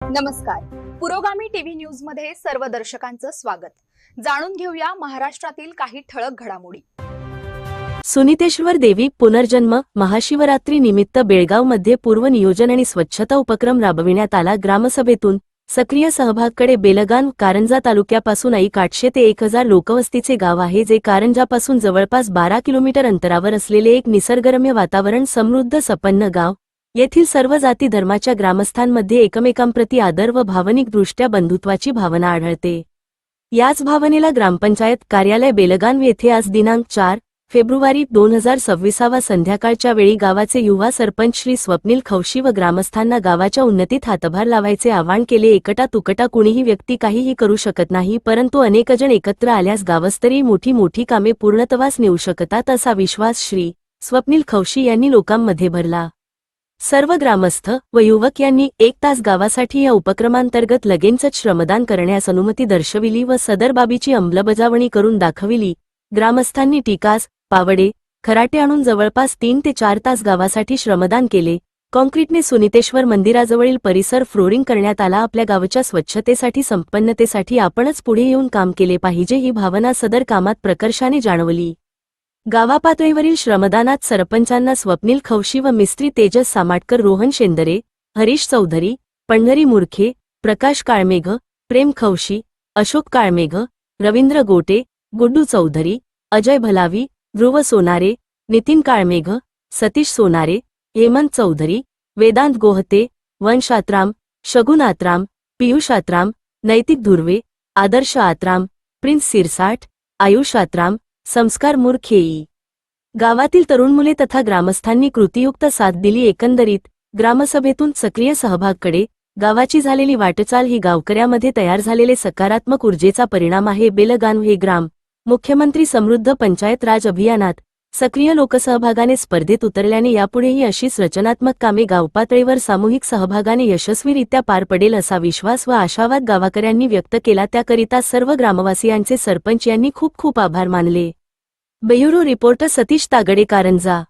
नमस्कार. पुरोगामी TV news मध्ये सर्व दर्शकांचं स्वागत. जाणून घेऊया महाराष्ट्रातील काही ठळक घडामोडी. सुनीतेश्वर देवी पुनर्जन्म महाशिवरात्री निमित्त बेळगावमध्ये पूर्व नियोजन आणि स्वच्छता उपक्रम राबविण्यात आला. ग्रामसभेतून सक्रिय सहभागाकडे बेलगाव कारंजा तालुक्यापासून ऐक 800 ते 1000 लोकवस्तीचे गाव आहे, जे कारंजापासून जवळपास 12 किलोमीटर अंतरावर असलेले एक निसर्गरम्य वातावरण समृद्ध संपन्न गाव. येथील सर्व जाती धर्माच्या ग्रामस्थांमध्ये एकमेकांप्रती आदर व भावनिकदृष्ट्या बंधुत्वाची भावना आढळते. याच भावनेला ग्रामपंचायत कार्यालय बेलगाव येथे आज दिनांक 4 फेब्रुवारी 2026 संध्याकाळच्या वेळी गावाचे युवा सरपंच श्री स्वप्नील खवशी व ग्रामस्थांना गावाच्या उन्नतीत हातभार लावायचे आवाहन केले. एकटा तुकटा कुणीही व्यक्ती काहीही करू शकत नाही, परंतु अनेक जण एकत्र आल्यास गावस्तरीय मोठी कामे पूर्णत्वास नेऊ शकतात, असा विश्वास श्री स्वप्नील खवशी यांनी लोकांमध्ये भरला. सर्व ग्रामस्थ व युवक यांनी 1 तास गावासाठी या उपक्रमांतर्गत लगेचच श्रमदान करण्यास अनुमती दर्शविली व सदर बाबीची अंमलबजावणी करून दाखविली. ग्रामस्थांनी टिकास, पावडे, खराटे आणून जवळपास 3 ते 4 तास गावासाठी श्रमदान केले. कॉन्क्रीटने सुनीतेश्वर मंदिराजवळील परिसर फ्लोरिंग करण्यात आला. आपल्या गावच्या स्वच्छतेसाठी संपन्नतेसाठी आपणच पुढे येऊन काम केले पाहिजे, ही भावना सदर कामात प्रकर्षाने जाणवली. गावापातळीवरील श्रमदानात सरपंचांना स्वप्नील खवशी व मिस्त्री तेजस सामाटकर, रोहन शेंदरे, हरीश चौधरी, पंढरी मुरखे, प्रकाश काळमेघ, प्रेम खवशी, अशोक काळमेघ, रवींद्र गोटे, गुड्डू चौधरी, अजय भलावी, ध्रुव सोनारे, नितीन काळमेघ, सतीश सोनारे, हेमंत चौधरी, वेदांत गोहते, वंश आत्राम, शगुन आत्राम, पियुष आत्राम, नैतिक धुर्वे, आदर्श आत्राम, प्रिन्स सिरसाठ, आयुष आत्राम, संस्कार मुरखेई. गावातील तरुण मुले तथा ग्रामस्थांनी कृतीयुक्त साथ दिली. एकंदरीत ग्रामसभेतून सक्रिय सहभागाकडे गावाची झालेली वाटचाल ही गावकऱ्यामध्ये तयार झालेले सकारात्मक ऊर्जेचा परिणाम आहे. बेलगाव हे ग्राम मुख्यमंत्री समृद्ध पंचायत राज अभियानात सक्रिय लोकसहभागाने स्पर्धेत उतरल्याने यापुढेही अशीच रचनात्मक कामे गावपातळीवर सामूहिक सहभागाने यशस्वीरित्या पार पडेल, असा विश्वास व आशावाद गावकऱ्यांनी व्यक्त केला. त्याकरिता सर्व ग्रामवासियांचे सरपंच यांनी खूप आभार मानले. Bureau reporter Satish Tagade, Karanja.